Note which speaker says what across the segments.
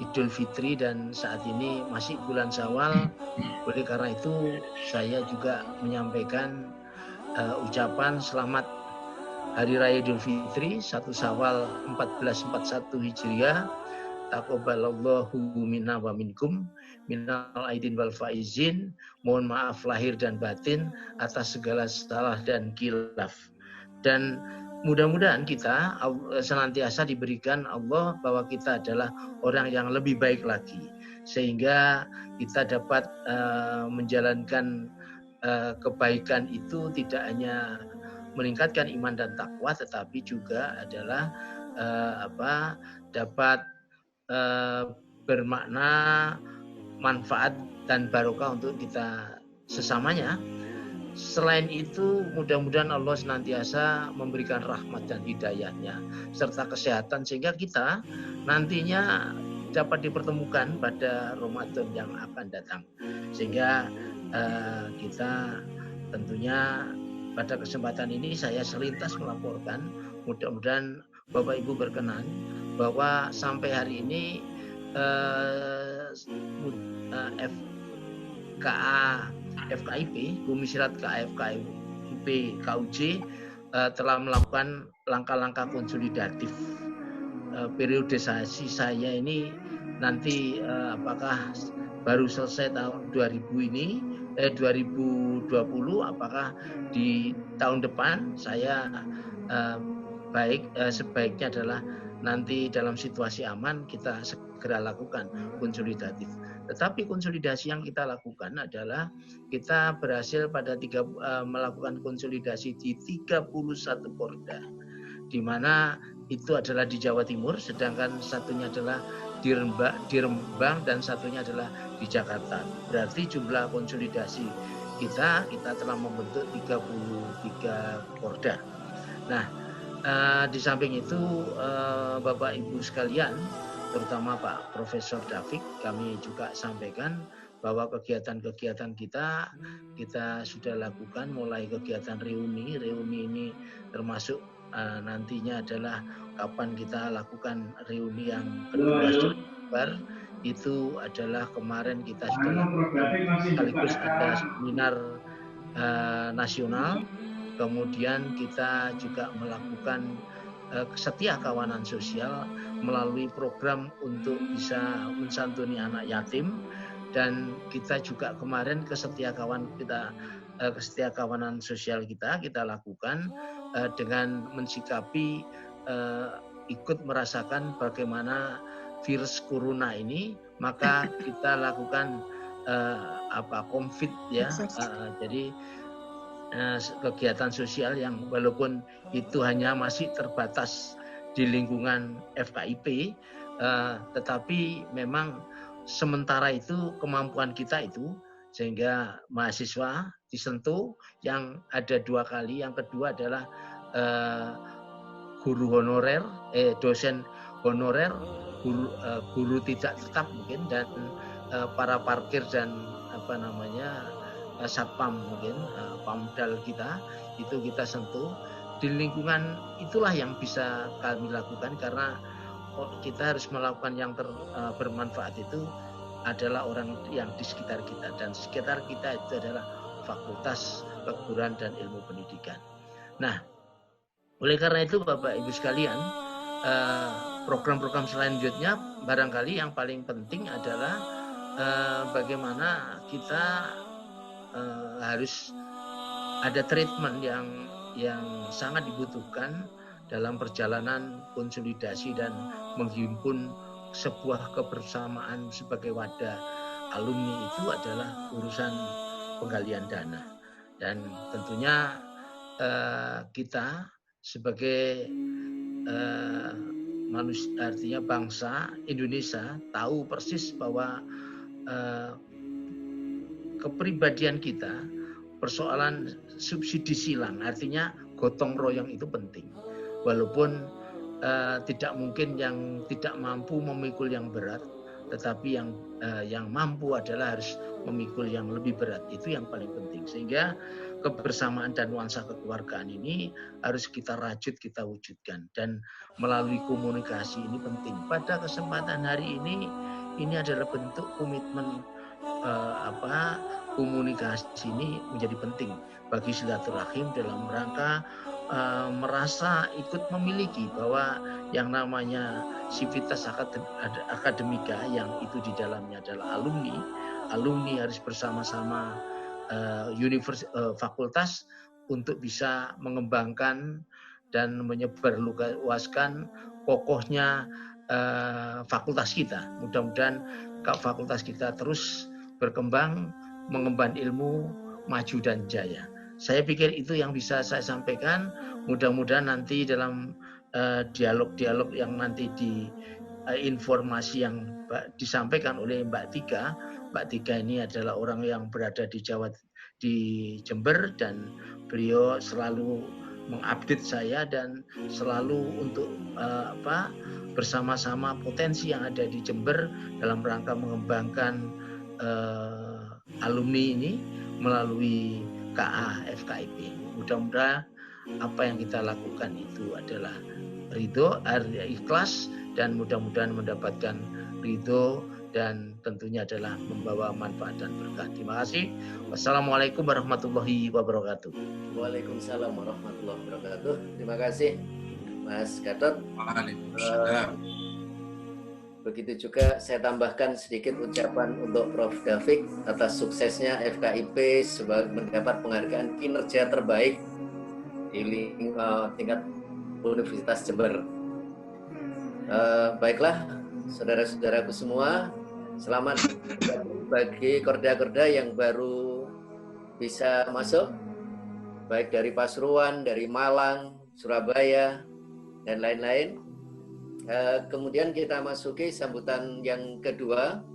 Speaker 1: Idul Fitri dan saat ini masih bulan Syawal. Oleh karena itu saya juga menyampaikan ucapan selamat Hari Raya Idul Fitri 1 Syawal 1441 Hijriah. Taqabbalallahu minna wa minkum minal aidin wal faizin. Mohon maaf lahir dan batin atas segala salah dan khilaf. Dan mudah-mudahan kita senantiasa diberikan Allah bahwa kita adalah orang yang lebih baik lagi, sehingga kita dapat menjalankan kebaikan itu tidak hanya meningkatkan iman dan takwa, tetapi juga adalah dapat bermakna manfaat dan barokah untuk kita sesamanya. Selain itu, mudah-mudahan Allah senantiasa memberikan rahmat dan hidayahnya serta kesehatan sehingga kita nantinya dapat dipertemukan pada Ramadan yang akan datang. Sehingga kita tentunya pada kesempatan ini saya selintas melaporkan, mudah-mudahan Bapak Ibu berkenan bahwa sampai hari ini FKIP, Komisariat KFKIP KUJ telah melakukan langkah-langkah konsolidatif. Periodisasi saya ini nanti apakah baru selesai tahun 2020, apakah di tahun depan saya sebaiknya adalah nanti dalam situasi aman kita segera lakukan konsolidatif. Tetapi konsolidasi yang kita lakukan adalah kita berhasil melakukan konsolidasi di 31 Porda, di mana itu adalah di Jawa Timur, sedangkan satunya adalah di Rembang dan satunya adalah di Jakarta. Berarti jumlah konsolidasi kita telah membentuk 33 Porda. Nah, di samping itu Bapak Ibu sekalian, terutama Pak Profesor David, kami juga sampaikan bahwa kegiatan-kegiatan kita sudah lakukan, mulai kegiatan reuni ini termasuk nantinya adalah kapan kita lakukan reuni yang kedua September. Itu adalah kemarin kita sudah lakukan sekaligus ada seminar nasional. Kemudian kita juga melakukan setia kawanan sosial melalui program untuk bisa mensantuni anak yatim, dan kita juga kemarin kesetia kawanan sosial kita lakukan dengan mensikapi ikut merasakan bagaimana virus corona ini, maka kita lakukan COVID ya. Jadi kegiatan sosial yang walaupun itu hanya masih terbatas di lingkungan FKIP, tetapi memang sementara itu kemampuan kita itu, sehingga mahasiswa disentuh yang ada 2 kali. Yang kedua adalah guru honorer, dosen honorer, guru tidak tetap mungkin, dan para parkir dan satpam mungkin, pamdal kita itu kita sentuh. Di lingkungan itulah yang bisa kami lakukan, karena kita harus melakukan yang bermanfaat itu adalah orang yang di sekitar kita, dan sekitar kita itu adalah Fakultas Keguruan dan Ilmu Pendidikan. Nah, oleh karena itu Bapak Ibu sekalian, program-program selanjutnya barangkali yang paling penting adalah bagaimana kita harus ada treatment yang sangat dibutuhkan dalam perjalanan konsolidasi dan menghimpun sebuah kebersamaan sebagai wadah alumni. Itu adalah urusan penggalian dana, dan tentunya kita sebagai manusia, artinya bangsa Indonesia, tahu persis bahwa kepribadian kita, persoalan subsidi silang, artinya gotong royong itu penting. Walaupun tidak mungkin yang tidak mampu memikul yang berat, tetapi yang mampu adalah harus memikul yang lebih berat. Itu yang paling penting. Sehingga kebersamaan dan nuansa kekeluargaan ini harus kita rajut, kita wujudkan, dan melalui komunikasi ini penting. Pada kesempatan hari ini adalah bentuk komitmen komunikasi ini menjadi penting bagi silaturahim dalam rangka merasa ikut memiliki bahwa yang namanya sivitas akademika yang itu di dalamnya adalah alumni harus bersama-sama fakultas untuk bisa mengembangkan dan menyebarluaskan kokohnya fakultas kita. Mudah-mudahan fakultas kita terus berkembang, mengemban ilmu, maju dan jaya. Saya pikir itu yang bisa saya sampaikan. Mudah-mudahan nanti dalam dialog-dialog yang nanti di informasi yang disampaikan oleh Mbak Tika ini adalah orang yang berada di Jember, dan beliau selalu mengupdate saya dan selalu untuk bersama-sama potensi yang ada di Jember dalam rangka mengembangkan alumni ini melalui KA FKIP. Mudah-mudahan apa yang kita lakukan itu adalah ridho, ikhlas, dan mudah-mudahan mendapatkan ridho dan tentunya adalah membawa manfaat dan berkah. Terima kasih. Wassalamualaikum warahmatullahi wabarakatuh.
Speaker 2: Waalaikumsalam warahmatullahi wabarakatuh. Terima kasih Mas Gatot.
Speaker 3: Waalaikumsalam.
Speaker 2: Begitu juga saya tambahkan sedikit ucapan untuk Prof. David atas suksesnya FKIP sebagai mendapat penghargaan kinerja terbaik di tingkat Universitas Jember. Baiklah, saudara-saudaraku semua, selamat bagi korda-korda yang baru bisa masuk, baik dari Pasuruan, dari Malang, Surabaya, dan lain-lain. Kemudian kita masuki sambutan yang kedua,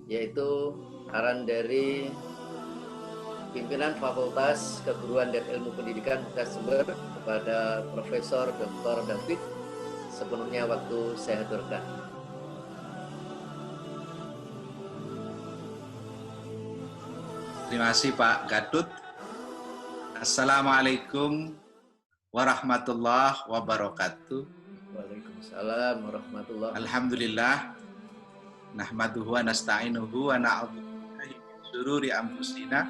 Speaker 2: yaitu arahan dari pimpinan Fakultas Keguruan dan Ilmu Pendidikan Universitas Jember kepada Profesor Dr. David. Sepenuhnya waktu saya aturkan.
Speaker 3: Terima kasih Pak Gatot. Assalamualaikum warahmatullahi wabarakatuh.
Speaker 2: Waalaikumsalam warahmatullahi wabarakatuh.
Speaker 3: Alhamdulillah. Nahmaduhu wa nasta'inuhu wa na'udzubillahi min syururi anfusina.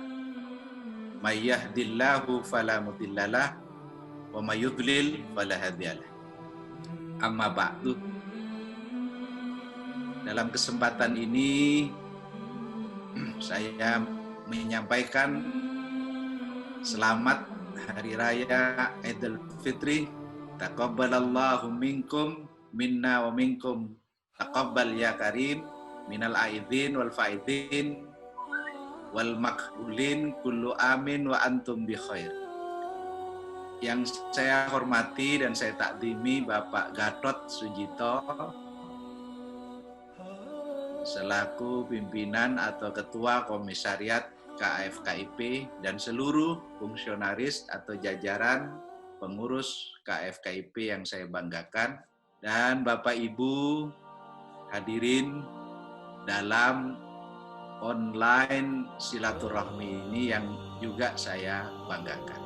Speaker 3: May yahdihillahu fala mudhillalah wa may yudlil fala hadiyalah. Amma ba'du. Dalam kesempatan ini saya menyampaikan selamat Hari Raya Idul Fitri. Taqabbalallahu minkum minna wa minkum taqabbal ya karim minal aidin wal faidin wal makhulin kullu amin wa antum bi khair. Yang saya hormati dan saya takdimi Bapak Gatot Sujito selaku pimpinan atau ketua komisariat KFKIP dan seluruh fungsionaris atau jajaran pengurus KFKIP yang saya banggakan, dan Bapak Ibu hadirin dalam online silaturahmi ini yang juga saya banggakan.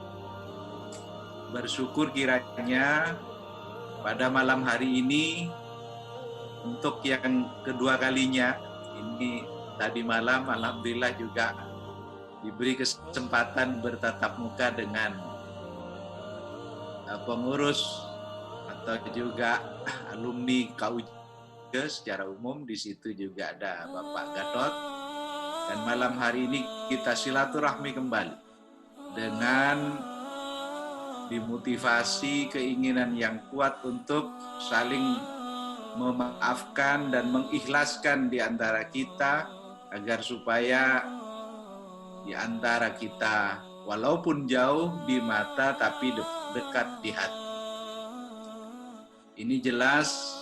Speaker 3: Bersyukur kiranya pada malam hari ini untuk yang kedua kalinya, ini tadi malam alhamdulillah juga diberi kesempatan bertatap muka dengan pengurus atau juga alumni KUJ secara umum. Di situ juga ada Bapak Gatot, dan malam hari ini kita silaturahmi kembali dengan dimotivasi keinginan yang kuat untuk saling memaafkan dan mengikhlaskan di antara kita, agar supaya di antara kita walaupun jauh di mata tapi dekat di hati. Ini jelas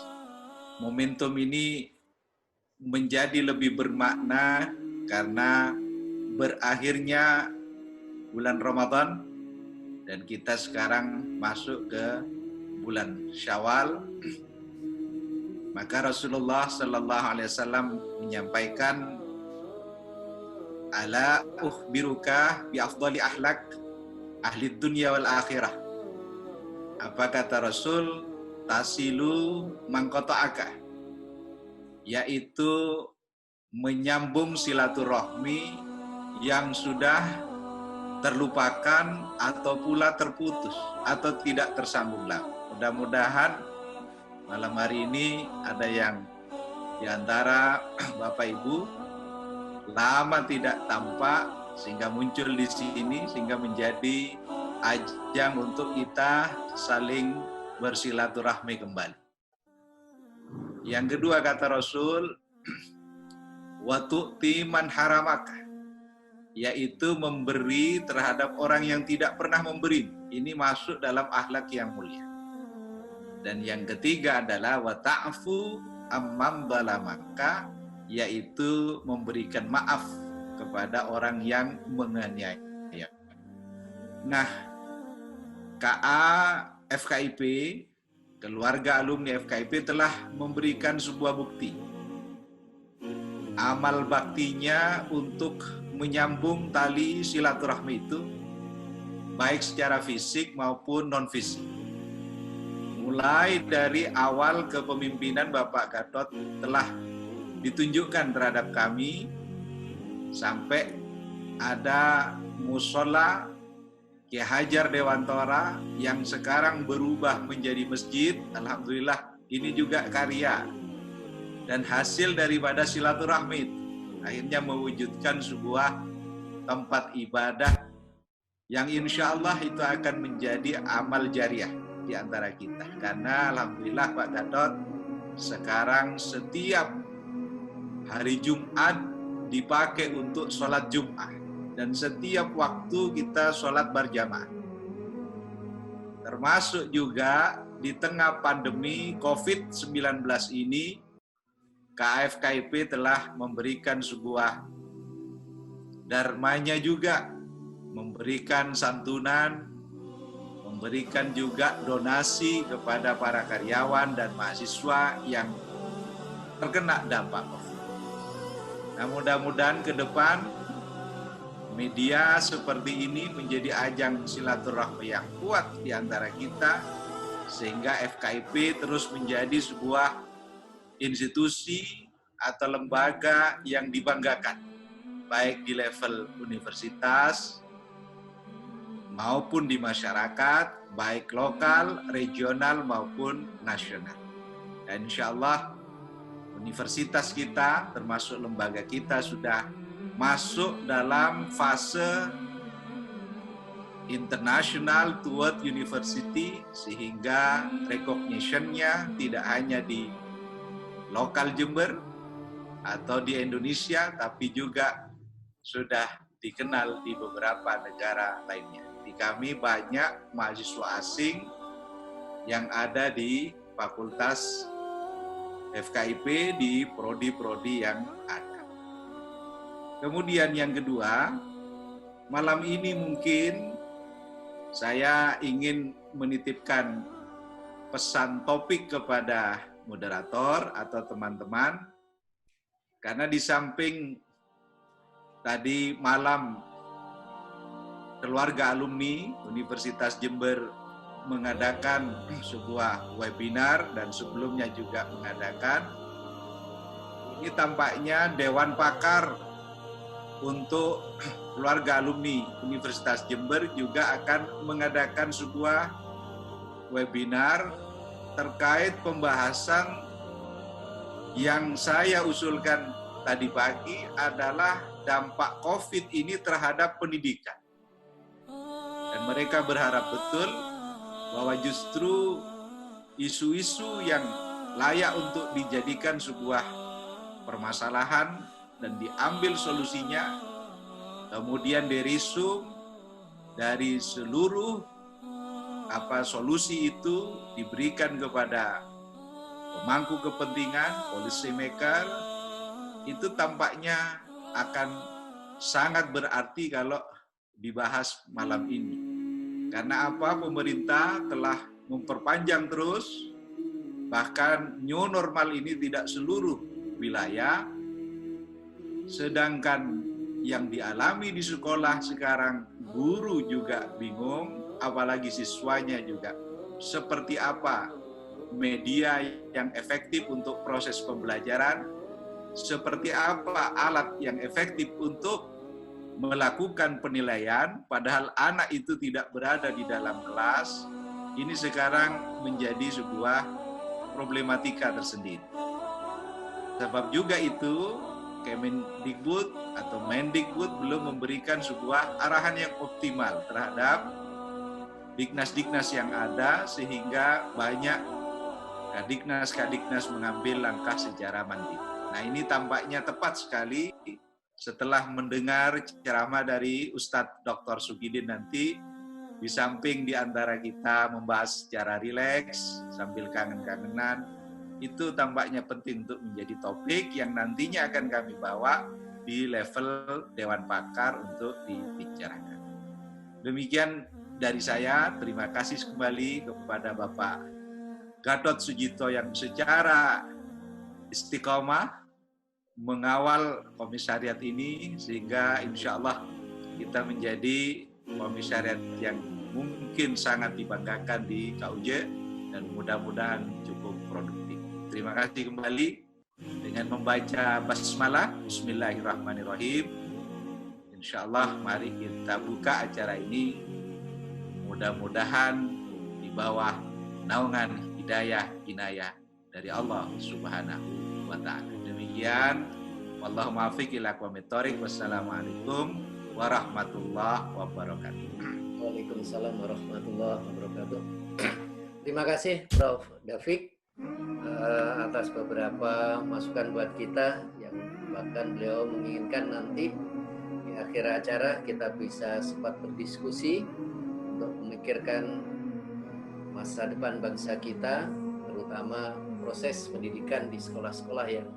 Speaker 3: momentum ini menjadi lebih bermakna karena berakhirnya bulan Ramadan dan kita sekarang masuk ke bulan Syawal. Maka Rasulullah Sallallahu Alaihi Wasallam menyampaikan, ala ukhbiruka bi afdali ahlak, ahli dunia wal akhirah. Apa kata Rasul? Tasilu mangqata'aka, yaitu menyambung silaturahmi yang sudah terlupakan atau pula terputus atau tidak tersambung lagi. Mudah-mudahan malam hari ini ada yang di antara Bapak Ibu lama tidak tampak sehingga muncul di sini, sehingga menjadi ajang untuk kita saling bersilaturahmi kembali. Yang kedua kata Rasul, wa tu'ti man haramaka, yaitu memberi terhadap orang yang tidak pernah memberi. Ini masuk dalam akhlak yang mulia. Dan yang ketiga adalah wa ta'fu amman zalamaka, yaitu memberikan maaf kepada orang yang menganiaya. Nah, KA FKIP, keluarga alumni FKIP telah memberikan sebuah bukti. Amal baktinya untuk menyambung tali silaturahmi itu, baik secara fisik maupun non-fisik. Mulai dari awal kepemimpinan Bapak Gatot telah ditunjukkan terhadap kami, sampai ada musola Ki Hajar Dewantara yang sekarang berubah menjadi masjid. Alhamdulillah, ini juga karya dan hasil daripada silaturahmi itu. Akhirnya mewujudkan sebuah tempat ibadah yang insya Allah itu akan menjadi amal jariah di antara kita. Karena alhamdulillah Pak Gatot sekarang setiap hari Jumat dipakai untuk sholat Jumat. Dan setiap waktu kita sholat berjamaah. Termasuk juga di tengah pandemi COVID-19 ini, KAFKIP telah memberikan sebuah dharmanya juga, memberikan santunan, memberikan juga donasi kepada para karyawan dan mahasiswa yang terkena dampak COVID. Nah, mudah-mudahan ke depan media seperti ini menjadi ajang silaturahmi yang kuat di antara kita, sehingga FKIP terus menjadi sebuah institusi atau lembaga yang dibanggakan, baik di level universitas maupun di masyarakat, baik lokal, regional maupun nasional. Dan insya Allah universitas kita, termasuk lembaga kita, sudah masuk dalam fase international toward university, sehingga recognition-nya tidak hanya di lokal Jember atau di Indonesia, tapi juga sudah dikenal di beberapa negara lainnya. Di kami banyak mahasiswa asing yang ada di fakultas FKIP, di prodi-prodi yang ada. Kemudian yang kedua, malam ini mungkin saya ingin menitipkan pesan topik kepada moderator atau teman-teman, karena di samping tadi malam keluarga alumni Universitas Jember mengadakan sebuah webinar dan sebelumnya juga mengadakan, ini tampaknya Dewan Pakar untuk keluarga alumni Universitas Jember juga akan mengadakan sebuah webinar terkait pembahasan yang saya usulkan tadi pagi, adalah dampak COVID ini terhadap pendidikan. Dan mereka berharap betul bahwa justru isu-isu yang layak untuk dijadikan sebuah permasalahan dan diambil solusinya, kemudian dirisum dari seluruh solusi itu diberikan kepada pemangku kepentingan, policy maker, itu tampaknya akan sangat berarti kalau dibahas malam ini. Karena apa? Pemerintah telah memperpanjang terus, bahkan new normal ini tidak seluruh wilayah, sedangkan yang dialami di sekolah sekarang, guru juga bingung, apalagi siswanya juga. Seperti apa media yang efektif untuk proses pembelajaran, seperti apa alat yang efektif untuk melakukan penilaian, padahal anak itu tidak berada di dalam kelas. Ini sekarang menjadi sebuah problematika tersendiri. Sebab juga itu, Kemendikbud atau Mendikbud belum memberikan sebuah arahan yang optimal terhadap Diknas-Diknas yang ada, sehingga banyak Kadiknas mengambil langkah secara mandiri. Nah, ini tampaknya tepat sekali setelah mendengar ceramah dari Ustadz Dr. Sugidin nanti, di samping di antara kita membahas secara rileks sambil kangen-kangenan, itu tampaknya penting untuk menjadi topik yang nantinya akan kami bawa di level Dewan Pakar untuk dibicarakan. Demikian dari saya, terima kasih kembali kepada Bapak Gatot Sujito yang secara istiqomah mengawal komisariat ini, sehingga insya Allah kita menjadi komisariat yang mungkin sangat dibanggakan di KUJ dan mudah-mudahan cukup produktif. Terima kasih kembali dengan membaca basmalah. Bismillahirrahmanirrahim. Insya Allah mari kita buka acara ini. Mudah-mudahan di bawah naungan hidayah inayah dari Allah Subhanahu wa Ta'ala. Demikian, wallahu muwaffiq ila aqwamit thoriq. Wassalamualaikum warahmatullahi wabarakatuh.
Speaker 2: Waalaikumsalam warahmatullahi wabarakatuh. Terima kasih Prof. Dafiq atas beberapa masukan buat kita, yang bahkan beliau menginginkan nanti di akhir acara kita bisa sempat berdiskusi untuk memikirkan masa depan bangsa kita, terutama proses pendidikan di sekolah-sekolah yang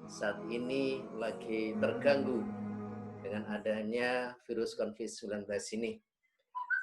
Speaker 2: saat ini lagi terganggu dengan adanya virus COVID-19 ini.